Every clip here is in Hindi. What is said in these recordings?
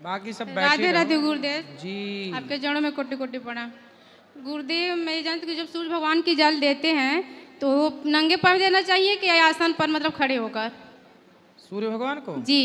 बाकी सब बैठे राधे रहो। राधे गुरुदेव जी। आपके चरणों में कोटि कोटि प्रणाम। गुरुदेव मैं ये जानती हूँ कि जब सूर्य भगवान की जल देते हैं तो नंगे पैर देना चाहिए कि आसन पर मतलब खड़े होकर? सूर्य भगवान को जी।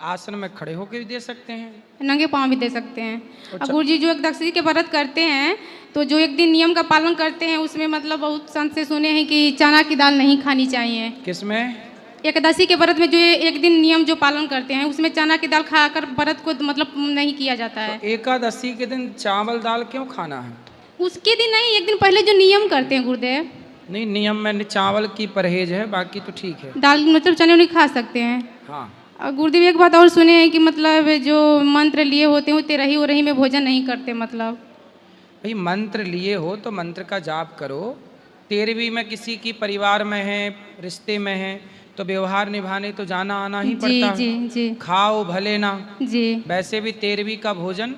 आसन में खड़े होकर भी दे सकते हैं। नंगे पाँव भी दे सकते हैं। और अच्छा। गुरु जी जो एक दक्षिणी के व्रत करते हैं तो जो एक दिन नियम का पालन करते हैं उसमें मतलब बहुत संत से सुने हैं कि चना की दाल नहीं खानी चाहिए। किसमें? एकादशी के व्रत में जो एक दिन नियम जो पालन करते हैं उसमें चना की दाल खाकर व्रत को मतलब नहीं किया जाता है। तो एकादशी के दिन चावल दाल क्यों खाना है? उसके दिन नहीं, एक दिन पहले जो नियम करते हैं गुरुदेव। नहीं, नियम में चावल की परहेज है, बाकी तो ठीक है। दाल मतलब चने नहीं खा सकते हैं। हाँ। और गुरुदेव एक बात और सुने हैं कि मतलब जो मंत्र लिए होते हैं तेरही उरही में भोजन नहीं करते। मतलब भाई मंत्र लिए हो तो मंत्र का जाप करो। 13वीं में किसी की परिवार में है, रिश्ते में है, तो व्यवहार निभाने तो जाना आना ही जी पड़ता जी है। जी खाओ भले ना। जी। वैसे भी 13वीं का भोजन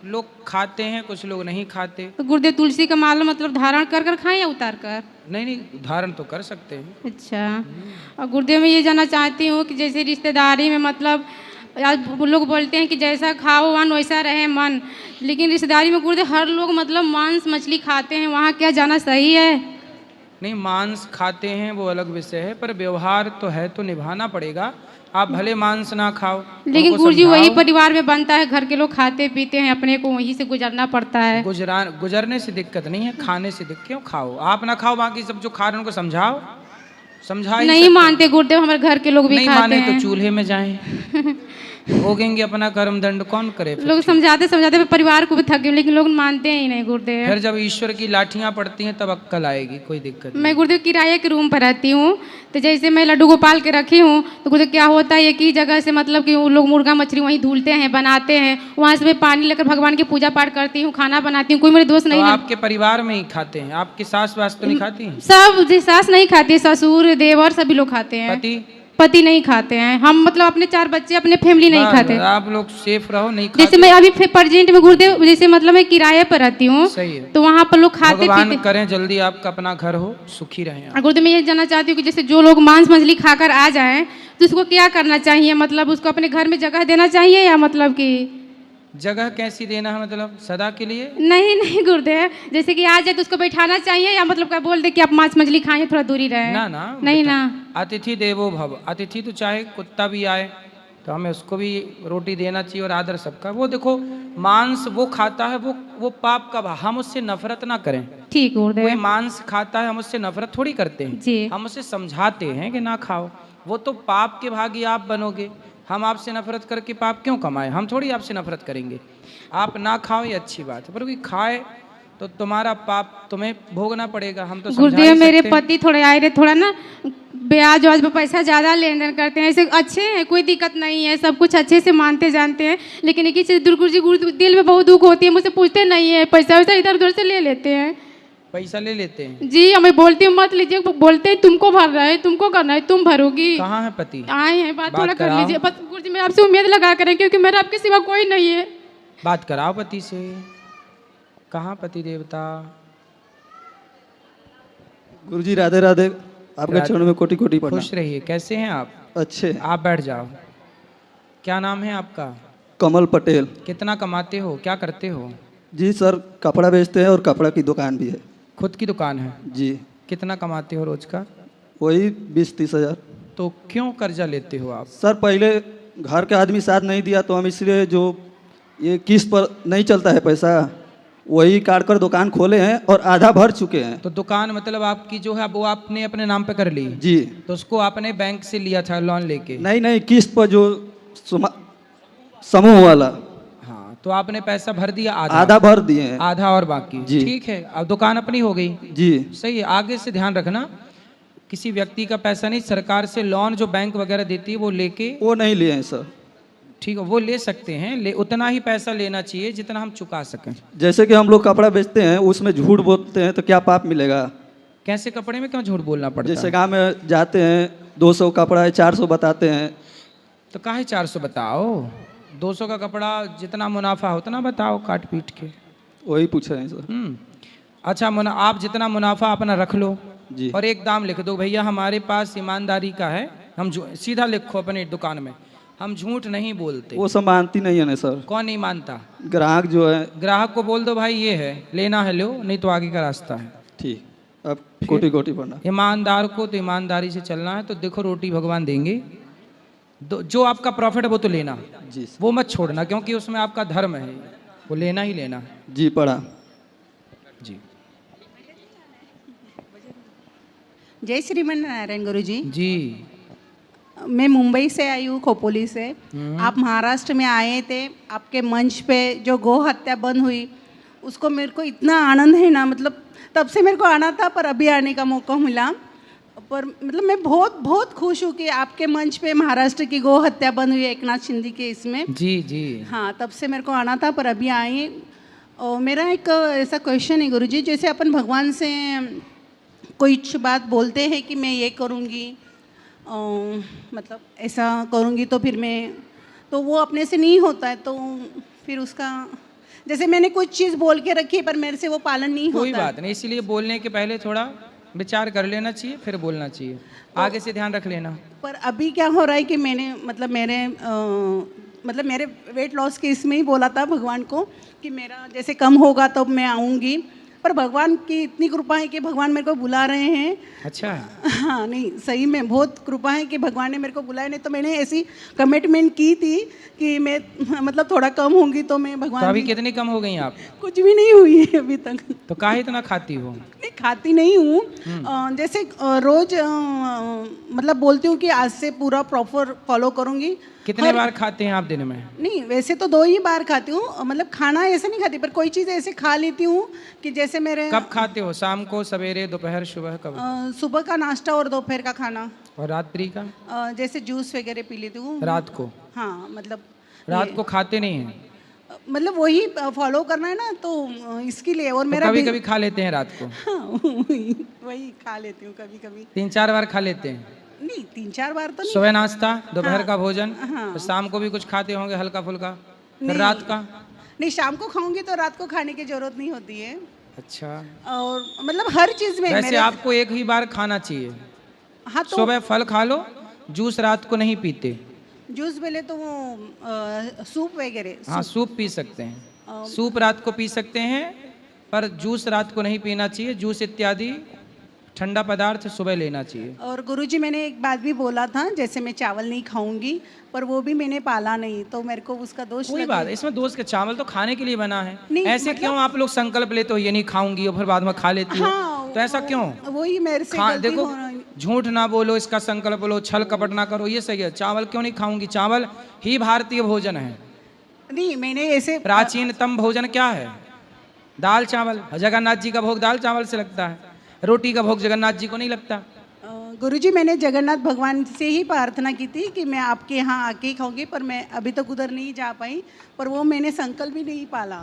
लोग खाते हैं, कुछ लोग नहीं खाते। तो गुरुदेव तुलसी का माला मतलब धारण कर कर खाएं या उतार कर? नहीं नहीं, धारण तो कर सकते हैं। अच्छा। और गुरुदेव मैं ये जानना चाहती हूँ कि जैसे रिश्तेदारी में मतलब आज लोग बोलते हैं कि जैसा खाओ वन वैसा रहे मन, लेकिन रिश्तेदारी में गुरुदेव हर लोग मतलब मांस मछली खाते हैं, वहाँ क्या जाना सही है? नहीं, मांस खाते हैं वो अलग विषय है, पर व्यवहार तो है तो निभाना पड़ेगा। आप भले मांस ना खाओ, लेकिन उनको गुरुजी वही समझाओ। परिवार में बनता है, घर के लोग खाते पीते हैं, अपने को वहीं से गुजरना पड़ता है। गुजरने से दिक्कत नहीं है, खाने से दिक्कत। क्यों खाओ, आप ना खाओ, बाकी सब जो खा रहे हैं उनको समझाओ। समझा ही नहीं सकते। मानते गुरुदेव, हमारे घर के लोग भी नहीं खाते माने हैं। तो चूल्हे में जाएं। भोगेंगे अपना कर्म दंड, कौन करे फिर? लोग समझाते समझाते परिवार को भी थक गए, लेकिन लोग मानते ही नहीं गुरुदेव। फिर जब ईश्वर की लाठियां पड़ती हैं तब अक्कल आएगी, कोई दिक्कत मैं नहीं। गुरुदेव किराए के रूम पर रहती हूँ, तो जैसे मैं लड्डू गोपाल के रखी हूँ तो गुरुदेव क्या होता है एक ही जगह से मतलब कि वो लोग मुर्गा मछली वहीं धुलते हैं, बनाते हैं, वहाँ से मैं पानी लेकर भगवान की पूजा पाठ करती हूँ, खाना बनाती हूँ, कोई मेरे दोस्त तो नहीं। आपके परिवार में ही खाते हैं? आपकी सास वास तो नहीं खाती हैं? सब जी सास नहीं खाती, ससुर देवर सभी लोग खाते हैं। पति नहीं खाते हैं। हम मतलब अपने 4 बच्चे अपने फैमिली नहीं खाते। आप लोग सेफ रहो, नहीं खाते। जैसे मैं अभी प्रेजेंट में गुरुदेव जैसे मतलब मैं किराए पर रहती हूँ, सही है। तो वहाँ पर लोग खाते भगवान पीते। करें जल्दी आपका अपना घर हो, सुखी रहें आप। गुरुदेव मैं ये जानना चाहती हूँ कि जैसे जो लोग मांस मछली खाकर आ जाएं तो उसको क्या करना चाहिए? मतलब उसको अपने घर में जगह देना चाहिए या मतलब कि जगह कैसी देना है? मतलब सदा के लिए? नहीं नहीं गुरुदेव, जैसे कि आ जाए तो उसको बैठाना चाहिए या मतलब क्या बोल दे कि आप मांस मछली खाएं, थोड़ा दूरी रहे? ना ना, नहीं ना। अतिथि देवो भव। अतिथि तो चाहे कुत्ता भी आए तो हमें उसको भी रोटी देना चाहिए, और आदर सबका। वो देखो, मांस वो खाता है, वो पाप का, हम उससे नफरत ना करें। ठीक गुरुदेव। कोई मांस खाता है, हम उससे नफरत थोड़ी करते हैं जी। हम उसे समझाते हैं कि ना खाओ। वो तो पाप के भागी आप बनोगे। हम आपसे नफरत करके पाप क्यों कमाए? हम थोड़ी आपसे नफरत करेंगे। आप ना खाओ ये अच्छी बात है, पर कोई खाए तो तुम्हारा पाप तुम्हें भोगना पड़ेगा। हम तो समझा ही गुरुदेव मेरे सकते हैं। पति थोड़े आए रहे, थोड़ा ना ब्याज व्याज पे पैसा ज़्यादा लेन देन करते हैं, ऐसे अच्छे हैं, कोई दिक्कत नहीं है, सब कुछ अच्छे से मानते जानते हैं, लेकिन एक ही चीज़ गुरु दिल में बहुत दुख होती है, मुझसे पूछते नहीं है, पैसा वैसा इधर उधर से ले लेते हैं। पैसा ले लेते हैं? जी। मैं बोलती हूँ मत लीजिए, बोलते हैं तुमको भर रहा है, तुमको करना है, तुम भरोगी। कहाँ है पति? आए हैं, बात थोड़ा कर कराओ। लीजिए बस। गुरु जी मैं आपसे उम्मीद लगा करें क्योंकि मेरा आपके सिवा कोई नहीं है। बात कराओ पति से। कहाँ पति देवता? गुरुजी राधे राधे, आपके चरणों में कोटि कोटि प्रणाम। खुश रहिए। कैसे हैं आप? अच्छे। आप बैठ जाओ। क्या नाम है आपका? कमल पटेल। कितना कमाते हो, क्या करते हो? जी सर, कपड़ा बेचते हैं और कपड़ा की दुकान भी है। खुद की दुकान है? जी। कितना कमाते हो रोज का? वही 20-30 हज़ार। तो क्यों कर्जा लेते हो आप? सर पहले घर के आदमी साथ नहीं दिया तो हम इसलिए जो ये किस्त पर नहीं चलता है पैसा, वही काट कर दुकान खोले हैं और आधा भर चुके हैं। तो दुकान मतलब आपकी जो है वो आपने अपने नाम पे कर ली? जी। तो उसको आपने बैंक से लिया था लोन लेके? नहीं नहीं, किस्त पर जो समूह वाला। हाँ, तो आपने पैसा भर दिया? आधा भर दिए हैं। आधा और बाकी? जी। ठीक है, अब दुकान अपनी हो गई। जी। सही है। आगे से ध्यान रखना, किसी व्यक्ति का पैसा नहीं, सरकार से लोन जो बैंक वगैरह देती है वो लेके। वो नहीं लिए हैं सर। ठीक है, वो ले सकते हैं, उतना ही पैसा लेना चाहिए जितना हम चुका सकें। जैसे कि हम लोग कपड़ा बेचते हैं, उसमें झूठ बोलते हैं तो क्या पाप मिलेगा? कैसे कपड़े में क्यों झूठ बोलना पड़ता है? जैसे गाँव में जाते हैं 200 कपड़ा है 400 बताते हैं। तो काहे 400 बताओ? 200 का कपड़ा जितना मुनाफा उतना बताओ, काट पीट के। वही पूछ रहे हैं सर। अच्छा, आप जितना मुनाफा अपना रख लो जी। और एक दाम लिख दो, भैया हमारे पास ईमानदारी का है, हम जो सीधा लिखो अपनी दुकान में, हम झूठ नहीं बोलते। वो सब मानती नहीं है ना सर। कौन नहीं मानता? ग्राहक जो है। ग्राहक को बोल दो भाई ये है, लेना है लो, नहीं तो आगे का रास्ता है। ठीक, अब कोटि कोटि प्रणाम। ईमानदार को तो ईमानदारी से चलना है, तो देखो रोटी भगवान देंगे, जो आपका प्रॉफिट है वो तो लेना, जी वो मत छोड़ना, क्योंकि उसमें आपका धर्म है, वो लेना ही लेना है। जी प्रणाम। जी जय श्रीमन नारायण गुरु जी। जी। मैं मुंबई से आई हूँ, खोपोली से। आप महाराष्ट्र में आए थे, आपके मंच पे जो गौ हत्या बंद हुई उसको मेरे को इतना आनंद है ना, मतलब तब से मेरे को आना था पर अभी आने का मौका मिला। पर मतलब मैं बहुत बहुत खुश हूँ कि आपके मंच पे महाराष्ट्र की गौ हत्या बंद हुई एक नाथ शिंदे के इसमें। जी जी। हाँ, तब से मेरे को आना था पर अभी आए। और मेरा एक ऐसा क्वेश्चन है गुरुजी, जैसे अपन भगवान से कुछ बात बोलते हैं कि मैं ये करूँगी, मतलब ऐसा करूँगी तो फिर मैं, तो वो अपने से नहीं होता है, तो फिर उसका जैसे मैंने कुछ चीज़ बोल के रखी है पर मेरे से वो पालन नहीं होता। कोई बात नहीं, इसलिए बोलने के पहले थोड़ा विचार कर लेना चाहिए, फिर बोलना चाहिए, आगे से ध्यान रख लेना। पर अभी क्या हो रहा है कि मैंने मतलब मेरे वेट लॉस के इसमें ही बोला था भगवान को कि मेरा जैसे कम होगा तब मैं आऊँगी, पर भगवान की इतनी कृपा है कि भगवान मेरे को बुला रहे हैं। अच्छा। हाँ, नहीं सही में बहुत कृपा है कि भगवान ने मेरे को बुलाया, नहीं तो मैंने ऐसी कमिटमेंट की थी कि मैं मतलब थोड़ा कम होंगी तो मैं भगवान। तो अभी कितनी कम हो गई आप? कुछ भी नहीं हुई है अभी तक। तो काहे इतना खाती हो? नहीं खाती नहीं हूँ, जैसे रोज मतलब बोलती हूँ कि आज से पूरा प्रॉपर फॉलो करूँगी। कितने बार खाते हैं आप दिन में? नहीं, वैसे तो 2 ही बार खाती हूँ, मतलब खाना ऐसे नहीं खाती, पर कोई चीज़ ऐसे खा लेती हूँ कि जैसे मेरे। कब खाते हो? शाम को, सवेरे, दोपहर, सुबह, कब? सुबह का नाश्ता और दोपहर का खाना। और रात्रि का? जैसे जूस वगैरह पी लेती हूँ रात को? हाँ, मतलब रात को खाते नहीं हैं? मतलब वही फॉलो करना है ना, तो इसके लिए। और तो मेरा कभी कभी खा लेते हैं रात को? हाँ, वही खा लेती हूँ कभी कभी। 3-4 बार खा लेते हैं? नहीं, 3-4 बार तो नहीं। सुबह नाश्ता, दोपहर हाँ, का भोजन, हाँ। तो शाम को भी कुछ खाते होंगे हल्का फुल्का, फिर नहीं, रात का? नहीं, शाम को खाऊंगी तो रात को खाने की जरूरत नहीं होती है। अच्छा। और मतलब हर चीज में वैसे आपको एक ही बार खाना चाहिए। हाँ, तो सुबह फल खा लो, जूस रात को नहीं पीते। जूस पहले तो वो सूप वगैरह। हाँ, सूप पी सकते हैं, सूप रात को पी सकते हैं, पर जूस रात को नहीं पीना चाहिए। जूस इत्यादि ठंडा पदार्थ सुबह लेना चाहिए। और गुरुजी मैंने एक बात भी बोला था, जैसे मैं चावल नहीं खाऊंगी, पर वो भी मैंने पाला नहीं, तो मेरे को उसका दोष कोई बात, इसमें दोस्त के चावल तो खाने के लिए बना है। नहीं, ऐसे क्यों आप लोग संकल्प लेते हो ये नहीं खाऊंगी और फिर बाद में खा लेती हो? हाँ, तो ऐसा क्यों? वही मेरे से गलती देखो, हो रही। झूठ ना बोलो, इसका संकल्प लो, छल कपट ना करो, ये सही है। चावल क्यों नहीं खाऊंगी? चावल ही भारतीय भोजन है। नहीं, मैंने ऐसे प्राचीनतम भोजन क्या है? दाल चावल। जगन्नाथ जी का भोग दाल चावल से लगता है, रोटी का भोग जगन्नाथ जी को नहीं लगता। गुरुजी मैंने जगन्नाथ भगवान से ही प्रार्थना की थी कि मैं आपके यहाँ आके ही खाऊंगी, पर मैं अभी तक उधर नहीं जा पाई, पर वो मैंने संकल्प भी नहीं पाला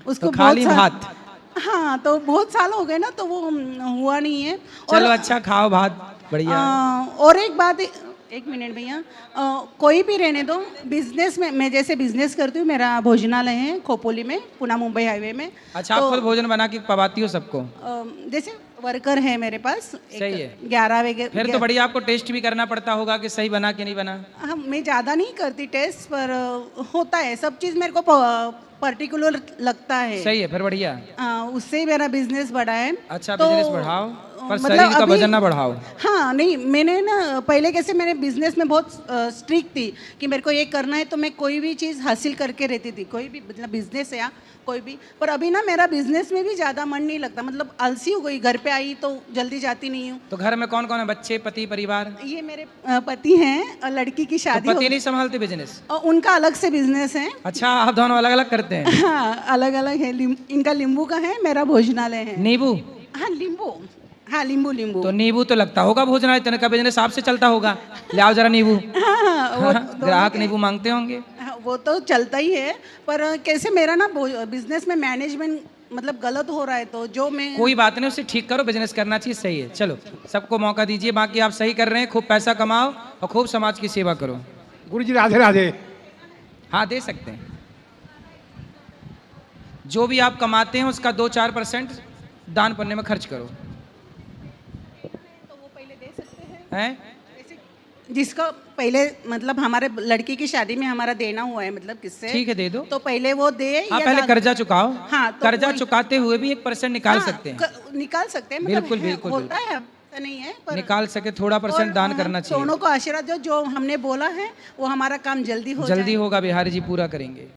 उसको। तो खाली भात? हाँ, तो बहुत साल हो गए ना, तो वो हुआ नहीं है। चलो अच्छा, खाओ भात, बढ़िया। और एक बात, एक मिनट भैया, कोई भी रहने दो, बिजनेस में मैं जैसे बिजनेस करती हूँ, मेरा भोजनालय है खोपोली में, पुणे मुंबई हाईवे में। अच्छा, आप खुद भोजन बना के पवाती हो सबको? जैसे वर्कर है मेरे पास, सही है। 11 वगैरह। फिर तो बढ़िया, आपको टेस्ट भी करना पड़ता होगा कि सही बना कि नहीं बना। हाँ, मैं ज़्यादा नहीं करती टेस्ट, पर होता है सब चीज़ मेरे को पर्टिकुलर लगता है। सही है, फिर बढ़िया। उससे ही मेरा बिजनेस बढ़ा है। अच्छा, तो बिजनेस बढ़ाओ, पर मतलब शरीर का अभी- वजन ना बढ़ाओ। हाँ, नहीं, मैंने ना पहले कैसे मैंने बिजनेस में बहुत स्ट्रिक्ट थी कि मेरे को ये करना है, तो मैं कोई भी चीज़ हासिल करके रहती थी, कोई भी मतलब बिजनेस है या कोई भी। पर अभी ना मेरा बिजनेस में भी ज़्यादा मन नहीं लगता, मतलब आलसी हो गई, घर पे आई तो जल्दी जाती नहीं हूँ। तो घर में कौन कौन है? बच्चे, पति, परिवार? ये मेरे पति हैं, लड़की की तो शादी हो पति गई, नहीं संभालते बिजनेस? और उनका अलग से बिजनेस है। अच्छा, आप दोनों अलग अलग करते हैं? हाँ, अलग अलग है। इनका नींबू का है, मेरा भोजनालय है। नींबू? हाँ, नींबू। हाँ, नींबू। तो नींबू तो लगता होगा भोजनालय, तने का बिजनेस आपसे चलता होगा। ले आओ जरा नींबू। हाँ, वो ग्राहक नींबू मांगते होंगे। हाँ, वो तो चलता ही है, पर कैसे मेरा ना बिजनेस में मैनेजमेंट मतलब गलत हो रहा है, तो जो मैं। कोई बात नहीं, उसे ठीक करो, बिजनेस करना चाहिए, सही है। चलो, सबको मौका दीजिए, बाकी आप सही कर रहे हैं, खूब पैसा कमाओ और खूब समाज की सेवा करो। गुरुजी राधे राधे। हाँ, दे सकते हैं। जो भी आप कमाते हैं उसका 2-4% दान पुण्य में खर्च करो। तो वो पहले दे सकते हैं। हैं? जिसको पहले मतलब हमारे लड़की की शादी में हमारा देना हुआ है, मतलब किससे, ठीक है दे दो। तो पहले वो दे हाँ या पहले दान- कर्जा चुकाओ। हाँ, तो कर्जा वही- चुकाते हुए भी 1% निकाल हाँ, सकते हैं। निकाल सकते हैं, मतलब बिल्कुल, है, बिल्कुल, होता है, ऐसा नहीं है, पर निकाल सके थोड़ा परसेंट और, दान करना चाहिए। दोनों को आशीर्वाद दो, जो हमने बोला है वो हमारा काम जल्दी हो जल्दी जाए। होगा बिहारी जी, पूरा करेंगे।